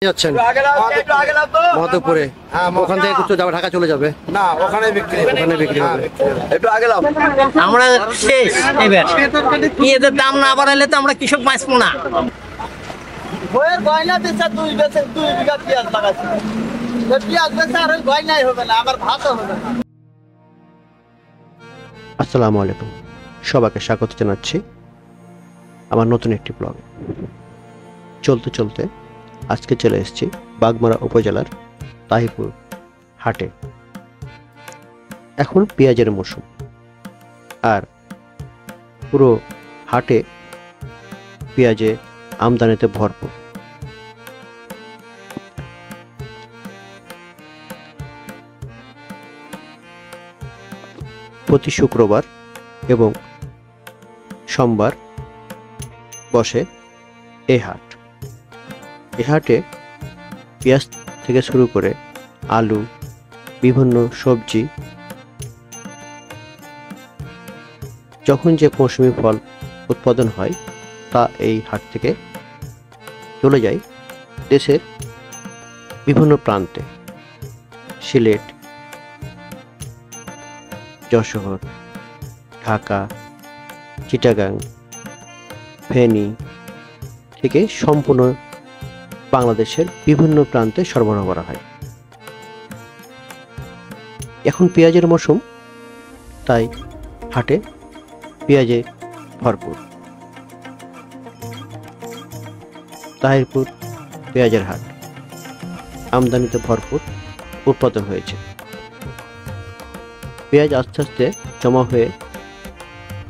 যাচ্ছেন মহাদেবপুরে, ওখান থেকে কিছু যাবে ঢাকা চলে যাবে না, ওখানে বিক্রি হবে। একটু আগে লাভ। আমরা শেষ এবার পেঁয়াজের দাম না বাড়াইলে তো আমরা কৃষক বাঁচবো না। বইয়ের গয়না বেচা 2 বিঘা পেঁয়াজ লাগাচ্ছি, পেঁয়াজ বেচা আর ওই গয়নাই হবে না, আমার ভাতও হবে না। আসসালামু আলাইকুম, সবাইকে স্বাগত জানাচ্ছি আমার নতুন একটি ব্লগে। চলতে চলতে আজকে চলে এসেছি বাগমারা উপজেলার তাহিরপুর হাটে। এখন পেঁয়াজের মৌসুম, আর পুরো হাটে পেঁয়াজে আমদানিতে ভরপুর। প্রতি শুক্রবার এবং সোমবার বসে এই হাট। এই হাটে পেঁয়াজ থেকে শুরু করে আলু, বিভিন্ন সবজি, যখন যে মৌসুমী ফল উৎপাদন হয় তা এই হাট থেকে চলে যায় দেশের বিভিন্ন প্রান্তে। সিলেট, যশোর, ঢাকা, চিটাগাং, ফেনী থেকে সম্পূর্ণ বাংলাদেশের বিভিন্ন প্রান্তে সরবরাহ করা হয়। এখন পেঁয়াজের মৌসুম, তাই হাটে পেঁয়াজে ভরপুর। তাহিরপুর পেঁয়াজের হাট আমদানিতে ভরপুর উৎপাদন হয়েছে। পেঁয়াজ আস্তে আস্তে জমা হয়ে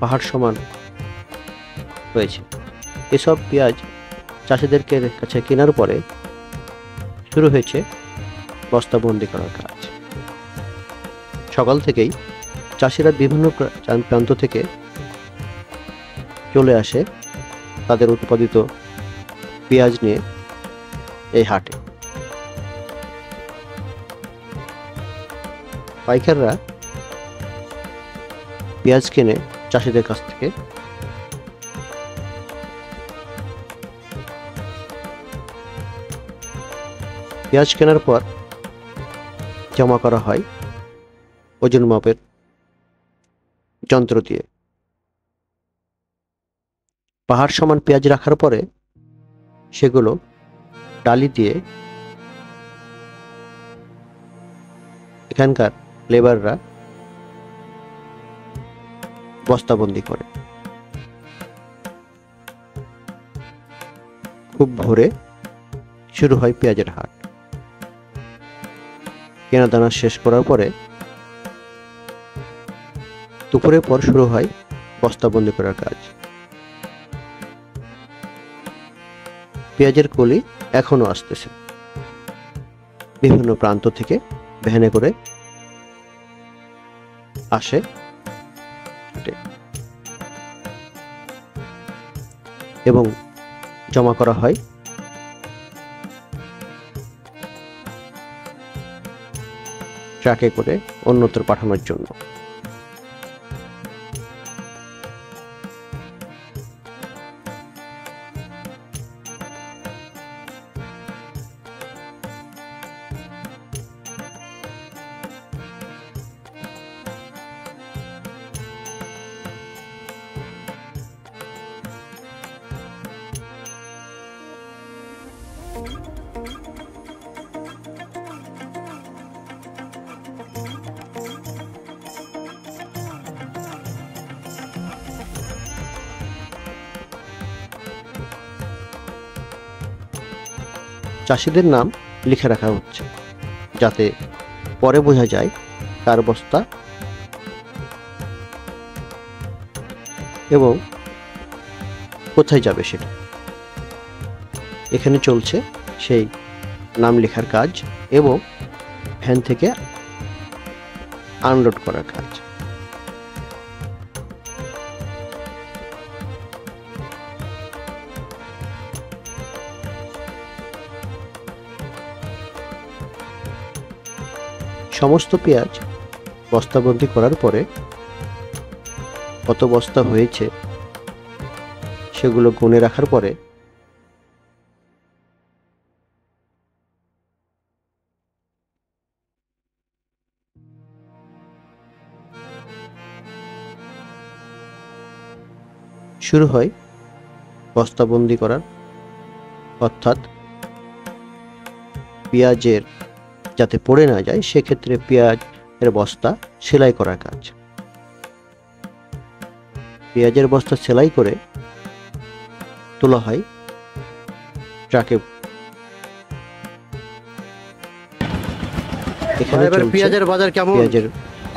পাহাড় সমান হয়েছে। এসব পেঁয়াজ চাষিদের কাছে কেনার পরে শুরু হয়েছে বস্তাবন্দি করার কাজ। সকাল থেকেই চাষিরা বিভিন্ন প্রান্ত থেকে চলে আসে তাদের উৎপাদিত পেঁয়াজ নিয়ে এই হাটে। পাইকাররা পেঁয়াজ কেনে চাষিদের কাছ থেকে। পেঁয়াজ কেনার পর জমা করা হয় ওজন মাপের যন্ত্র দিয়ে। পাহাড় সমান পেঁয়াজ রাখার পরে সেগুলো ডালি দিয়ে এখানকার লেবাররা বস্তাবন্দি করে। খুব ভোরে শুরু হয় পেঁয়াজের হাট। কেনাদানা শেষ করার পরে দুপুরের পর শুরু হয় বস্তাবন্দি করার কাজ। পেঁয়াজের কলি এখনো আসতেছে, বিভিন্ন প্রান্ত থেকে ভ্যানে করে আসে এবং জমা করা হয় ট্রাকে করে অন্যত্র পাঠানোর জন্য। চাষিদের নাম লিখে রাখা হচ্ছে যাতে পরে বোঝা যায় কার বস্তা এবং কোথায় যাবে সেটা। এখানে চলছে সেই নাম লেখার কাজ এবং ভ্যান থেকে আনলোড করার কাজ। সমস্ত পেঁয়াজ বস্তাবন্দি করার পরে কত বস্তা হয়েছে সেগুলো গুনে রাখার পরে শুরু হয় বস্তাবন্দি করার, অর্থাৎ পেঁয়াজের যাতে পড়ে না যায় সেক্ষেত্রে পেঁয়াজের বস্তা সেলাই করার কাজ। পেঁয়াজের বস্তা সেলাই করে তোলা হয় ট্রাকে। এখানে চলছে পেঁয়াজের বাজার কেমন? পেঁয়াজের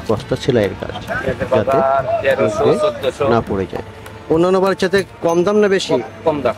বস্তা সেলাইয়ের কাজ, যাতে রোদে না পড়ে যায়। অন্যান্য বার চাইতে কম দাম না বেশি? কম দাম।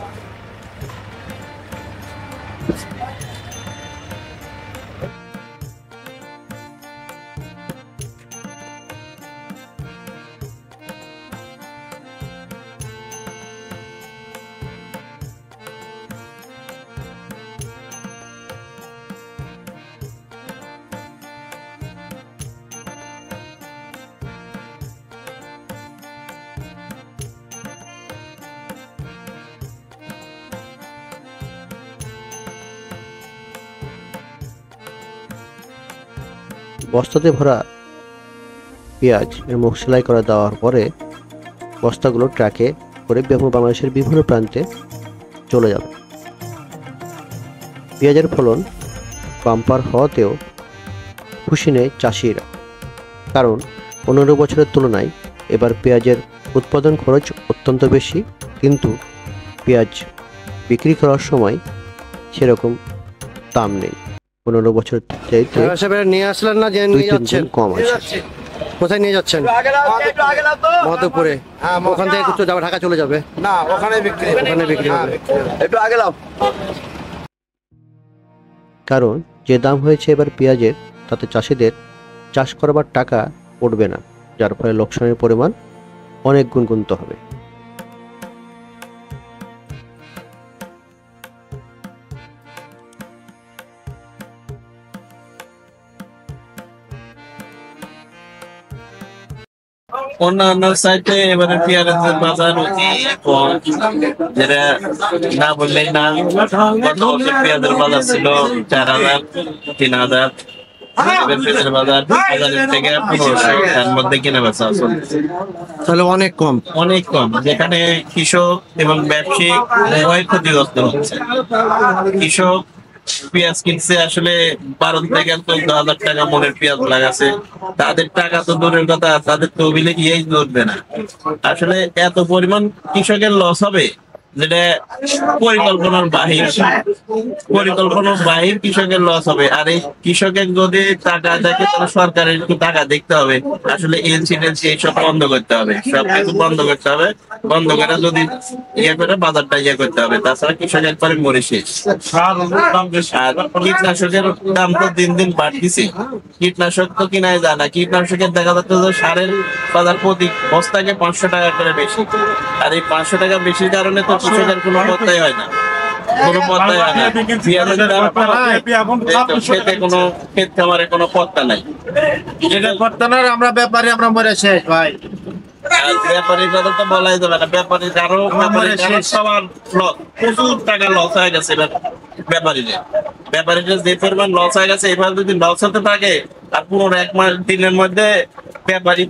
বস্তাতে ভরা পেঁয়াজ এর মুখ সেলাই করা দেওয়ার পরে বস্তাগুলো ট্রাকে করে বাংলাদেশের বিভিন্ন প্রান্তে চলে যাবে। পেঁয়াজের ফলন বাম্পার হওয়াতেও খুশি নেই চাষিরা, কারণ অন্যান্য বছরের তুলনায় এবার পেঁয়াজের উৎপাদন খরচ অত্যন্ত বেশি, কিন্তু পেঁয়াজ বিক্রি করার সময় সেরকম দাম নেই। অন্যান্য বছর চাইতে নিয়ে আসলেন না যে নিয়ে যাচ্ছেন? কম আছে। কোথায় নিয়ে যাচ্ছেন? মধুপুরে। ওখান থেকে একটু যাবে, ঢাকা চলে যাবে? না, ওখানে বিক্রি হবে। একটু আগে লাও। কারণ যে দাম হয়েছে এবার পেঁয়াজের, তাতে চাষিদের চাষ করবার টাকা উঠবে না, যার ফলে লোকসানের পরিমাণ অনেক গুণ গুনতে হবে। অন্যান্য সাইটে এবারে পেঁয়াজের বাজার অতি কম, যেটা না বললেই না। গত বছর পেঁয়াজের বাজার ছিল 4,000, 3,000। পেঁয়াজের বাজার 2,000 থেকে 1,500 এর মধ্যে কেনা বেচা চলছে। তাহলে অনেক কম। অনেক কম, যেখানে কৃষক এবং ব্যবসায়ী উভয় ক্ষতিগ্রস্ত হচ্ছে। কৃষক পেঁয়াজ কিনছে আসলে 12 থেকে 14,000 টাকা মনের পেঁয়াজ লাগাছে, তাদের টাকা তো দূরের কথা, তাদের তো বিলে গিয়েই ধরবে না। আসলে এত পরিমাণ কৃষকের লস হবে যেটা পরিকল্পনার বাহির কৃষকের লস হবে। আর এই কৃষকের যদি টাকা দেখে তাহলে সরকারের একটু টাকা দেখতে হবে। আসলে এলসি এইসব বন্ধ করতে হবে, সবকিছু বন্ধ করতে হবে। বন্ধ করে যদি ইয়ে করে বাজারটা ইয়ে করতে হবে, তাছাড়া কৃষক একবারে মরে শেষ। আর কীটনাশকের দাম তো দিন দিন বাড়তেছে, কীটনাশক তো কিনাই যায় না। কীটনাশকের দেখা যাচ্ছে যে সারের বাজার প্রতি বস্তাকে 500 টাকা করে বেশি। আর এই 500 টাকা বেশির কারণে তো কৃষকের কোনো পত্তাই হয় না, কোনো পত্তাই হয় না। পেঁয়াজের দাম সেতে কোনো ক্ষেত খামারে কোনো পত্তা নাই। যেটা পড়তে না আমরা ব্যাপারী, আমরা মরে শেষ ভাই। ব্যাপারীর কথা তো বলাই যাবে না, ব্যাপারীর আরো সবার প্রচুর টাকা লস হয়ে গেছে। ব্যাপারীদের যে পরিমাণ লস হয়ে গেছে, এবার যদি লস হতে থাকে আর পুরো 1 মাস দিনের মধ্যে ব্যাপারী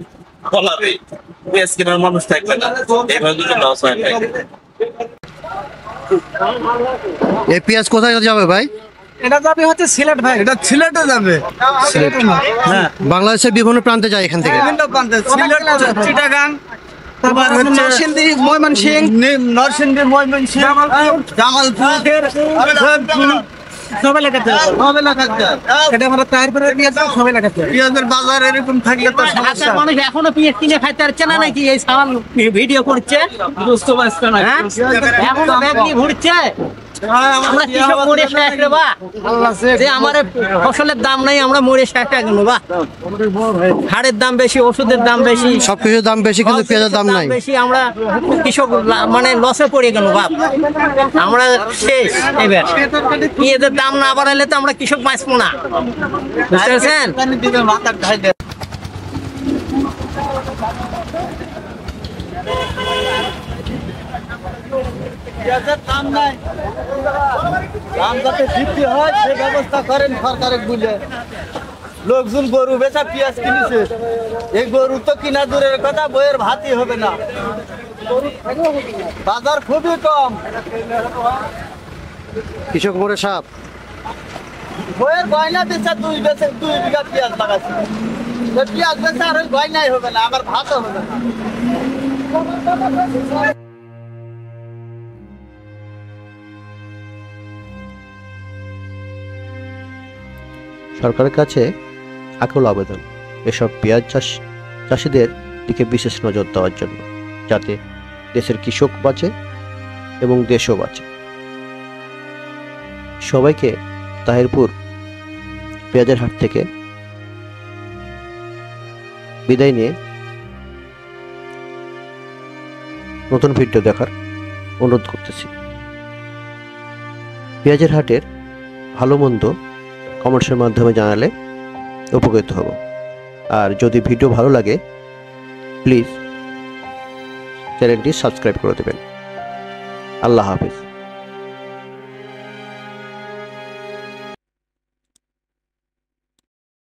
পলাবে, পেঁয়াজ কেনার মানুষ থাকবে না। এবার যদি লস হয়ে থাকে। এই পেঁয়াজ কোথায় যাবে ভাই? এটা যাবে হচ্ছে সিলেট ভাই। এটা সিলেটে যাবে। হ্যাঁ, বাংলাদেশের বিভিন্ন প্রান্তে যায় এখান থেকে। বিভিন্ন প্রান্তে, সিলেট, চিটাগাং, তারপর নরসিংদী, ময়মনসিংহ, নরসিংদী, ময়মনসিংহ, জামালপুর, সব এলাকাতে। এটা আমরা তারপরে পেঁয়াজ সব এলাকাতে। পেঁয়াজের বাজার এরকম থাকলে তো আচ্ছা, মানুষ এখনো পেঁয়াজ কিনে খাইতে পারছে না নাকি? এই সামান ভিডিও করছে, বুঝতে পারছে না। এখনো ব্যাগ নিয়ে ঘুরছে। আমরা কৃষক মরে শেষ রে বা, যে আমার ফসলের দাম নাই, আমরা মরে শেষ কেন বা? সারের দাম বেশি, ওষুধের দাম বেশি, সবকিছুর দাম বেশি, কিন্তু পেঁয়াজের দাম নাই বেশি। আমরা কৃষক মানে লসে পড়ে গেল বাপ, আমরা শেষ। এবার পেঁয়াজের দাম না বাড়াইলে তো আমরা কৃষক বাঁচবো না, বুঝতে পারছেন? মাথার ঢাইলে পেঁয়াজের দাম নাই, দাম যাতে বৃদ্ধি হয় সে ব্যবস্থা করেন সরকারের বুঝে। লোকজন গরু বেচা পেঁয়াজ কিনেছে, এই গরু তো কিনা দূরের কথা, বইয়ের ভাতই হবে না। বাজার খুবই কম। কৃষক মরে সাপ। বইয়ের গয়না বেচা 2 বিঘা পেঁয়াজ লাগাচ্ছি। পেঁয়াজ বেচা আর ওই গয়নাই হবে না, আমার ভাতও হবে না। সরকারের কাছে আকুল আবেদন এসব পেঁয়াজ চাষিদের দিকে বিশেষ নজর দেওয়ার জন্য, যাতে দেশের কৃষক বাঁচে এবং দেশও বাঁচে। সবাইকে তাহিরপুর পেঁয়াজের হাট থেকে বিদায় নিয়ে নতুন ভিডিও দেখার অনুরোধ করতেছি। পেঁয়াজের হাটের ভালো মন্দ কমেন্টসের মাধ্যমে জানালে উপকৃত হব। আর যদি ভিডিও ভালো লাগে প্লিজ চ্যানেলটি সাবস্ক্রাইব করে দেবেন। আল্লাহ হাফেজ।